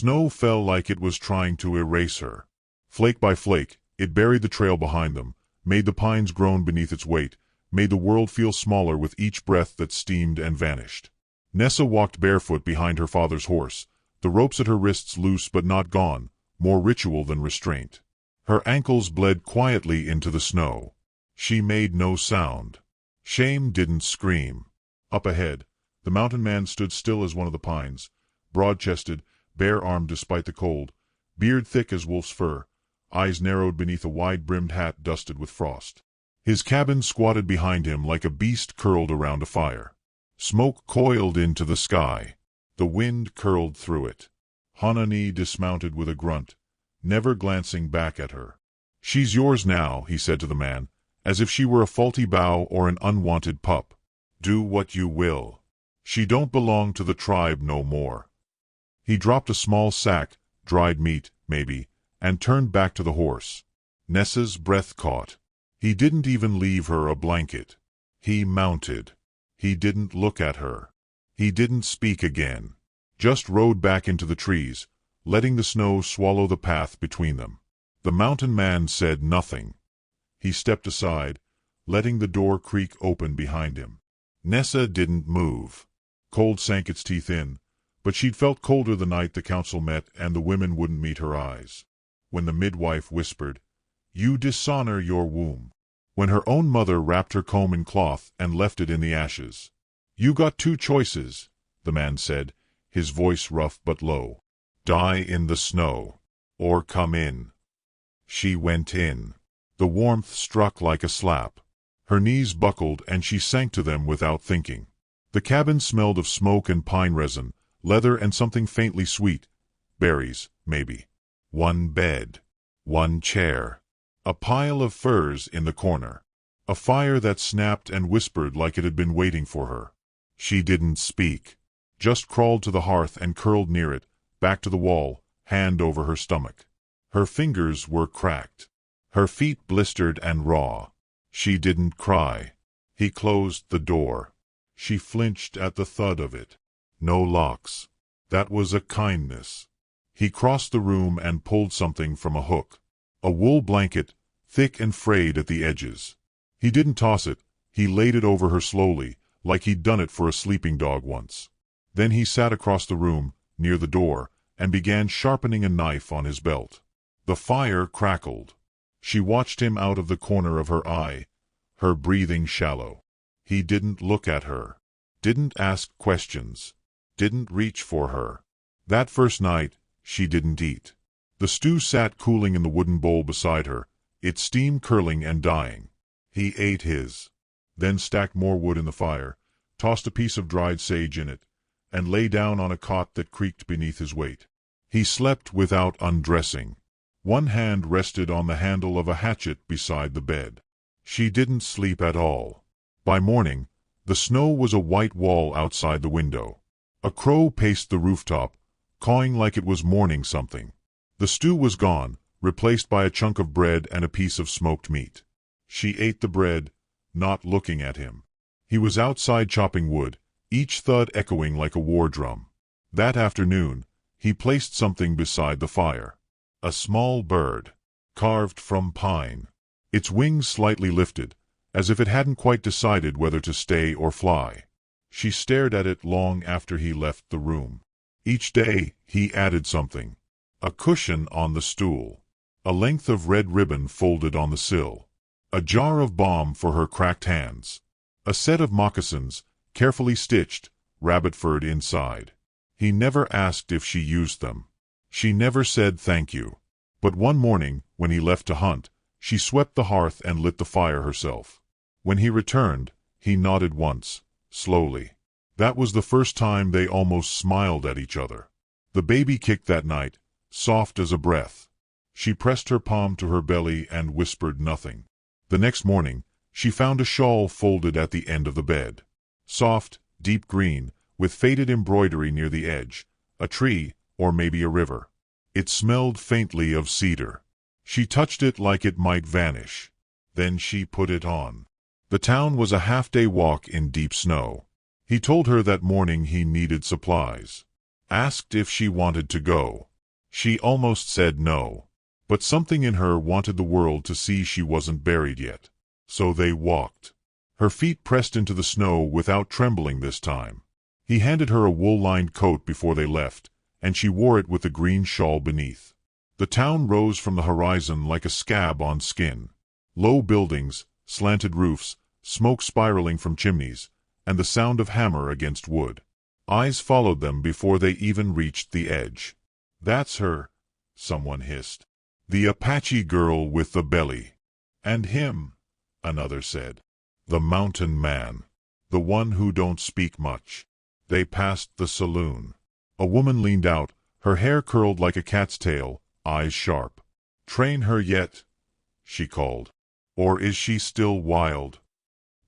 snow fell like it was trying to erase her. Flake by flake, it buried the trail behind them, made the pines groan beneath its weight, made the world feel smaller with each breath that steamed and vanished. Nessa walked barefoot behind her father's horse, the ropes at her wrists loose but not gone, more ritual than restraint. Her ankles bled quietly into the snow. She made no sound. Shame didn't scream. Up ahead, the mountain man stood still as one of the pines, broad-chested, bare-armed despite the cold, beard thick as wolf's fur, eyes narrowed beneath a wide-brimmed hat dusted with frost. His cabin squatted behind him like a beast curled around a fire. Smoke coiled into the sky. The wind curled through it. Hanani dismounted with a grunt, never glancing back at her. "She's yours now," he said to the man, as if she were a faulty bough or an unwanted pup. "Do what you will. She don't belong to the tribe no more." He dropped a small sack, dried meat, maybe, and turned back to the horse. Nessa's breath caught. He didn't even leave her a blanket. He mounted. He didn't look at her. He didn't speak again. Just rode back into the trees, letting the snow swallow the path between them. The mountain man said nothing. He stepped aside, letting the door creak open behind him. Nessa didn't move. Cold sank its teeth in, but she'd felt colder the night the council met and the women wouldn't meet her eyes. When the midwife whispered, "You dishonor your womb." When her own mother wrapped her comb in cloth and left it in the ashes. "You got two choices," the man said, his voice rough but low. "Die in the snow, or come in." She went in. The warmth struck like a slap. Her knees buckled and she sank to them without thinking. The cabin smelled of smoke and pine resin, leather and something faintly sweet. Berries, maybe. One bed. One chair. A pile of furs in the corner. A fire that snapped and whispered like it had been waiting for her. She didn't speak. Just crawled to the hearth and curled near it, back to the wall, hand over her stomach. Her fingers were cracked. Her feet blistered and raw. She didn't cry. He closed the door. She flinched at the thud of it. No locks. That was a kindness. He crossed the room and pulled something from a hook. A wool blanket, thick and frayed at the edges. He didn't toss it. He laid it over her slowly, like he'd done it for a sleeping dog once. Then he sat across the room, near the door, and began sharpening a knife on his belt. The fire crackled. She watched him out of the corner of her eye, her breathing shallow. He didn't look at her. Didn't ask questions. Didn't reach for her. That first night, she didn't eat. The stew sat cooling in the wooden bowl beside her, its steam curling and dying. He ate his. Then stacked more wood in the fire, tossed a piece of dried sage in it, and lay down on a cot that creaked beneath his weight. He slept without undressing. One hand rested on the handle of a hatchet beside the bed. She didn't sleep at all. By morning, the snow was a white wall outside the window. A crow paced the rooftop, cawing like it was mourning something. The stew was gone, replaced by a chunk of bread and a piece of smoked meat. She ate the bread, not looking at him. He was outside chopping wood, each thud echoing like a war drum. That afternoon, he placed something beside the fire. A small bird, carved from pine. Its wings slightly lifted, as if it hadn't quite decided whether to stay or fly. She stared at it long after he left the room. Each day, he added something. A cushion on the stool. A length of red ribbon folded on the sill. A jar of balm for her cracked hands. A set of moccasins, carefully stitched, rabbit furred inside. He never asked if she used them. She never said thank you. But one morning, when he left to hunt, she swept the hearth and lit the fire herself. When he returned, he nodded once, slowly. That was the first time they almost smiled at each other. The baby kicked that night, soft as a breath. She pressed her palm to her belly and whispered nothing. The next morning, she found a shawl folded at the end of the bed. Soft, deep green, with faded embroidery near the edge. A tree, or maybe a river. It smelled faintly of cedar. She touched it like it might vanish. Then she put it on. The town was a half-day walk in deep snow. He told her that morning he needed supplies. Asked if she wanted to go. She almost said no. But something in her wanted the world to see she wasn't buried yet. So they walked. Her feet pressed into the snow without trembling this time. He handed her a wool-lined coat before they left, and she wore it with the green shawl beneath. The town rose from the horizon like a scab on skin. Low buildings, slanted roofs, smoke spiraling from chimneys, and the sound of hammer against wood. Eyes followed them before they even reached the edge. "That's her," someone hissed. "The Apache girl with the belly." "And him," another said. "The mountain man. The one who don't speak much." They passed the saloon. A woman leaned out, her hair curled like a cat's tail, eyes sharp. "Train her yet?" she called. "Or is she still wild?"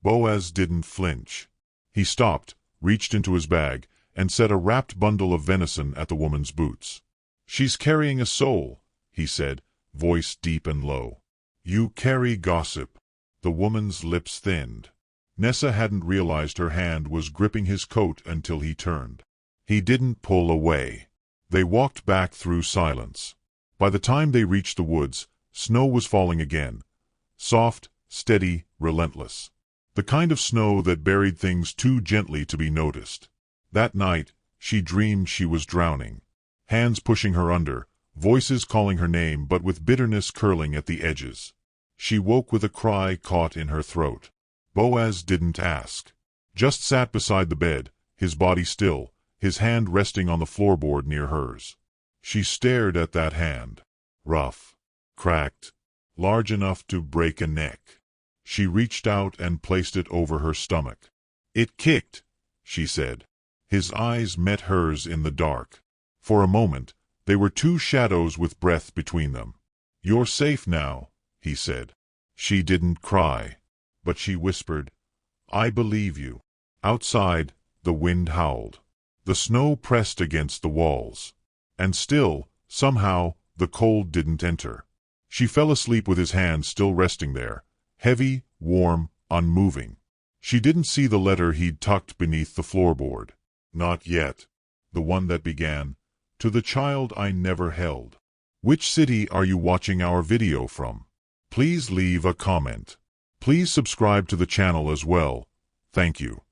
Boaz didn't flinch. He stopped, reached into his bag, and set a wrapped bundle of venison at the woman's boots. "She's carrying a soul," he said, voice deep and low. "You carry gossip." The woman's lips thinned. Nessa hadn't realized her hand was gripping his coat until he turned. He didn't pull away. They walked back through silence. By the time they reached the woods, snow was falling again. Soft, steady, relentless. The kind of snow that buried things too gently to be noticed. That night, she dreamed she was drowning. Hands pushing her under, voices calling her name but with bitterness curling at the edges. She woke with a cry caught in her throat. Boaz didn't ask. Just sat beside the bed, his body still, his hand resting on the floorboard near hers. She stared at that hand. Rough. Cracked. Large enough to break a neck. She reached out and placed it over her stomach. "It kicked," she said. His eyes met hers in the dark. For a moment, they were two shadows with breath between them. "You're safe now," he said. She didn't cry. But she whispered, "I believe you." Outside, the wind howled. The snow pressed against the walls. And still, somehow, the cold didn't enter. She fell asleep with his hand still resting there, heavy, warm, unmoving. She didn't see the letter he'd tucked beneath the floorboard. Not yet. The one that began, "To the child I never held." Which city are you watching our video from? Please leave a comment. Please subscribe to the channel as well. Thank you.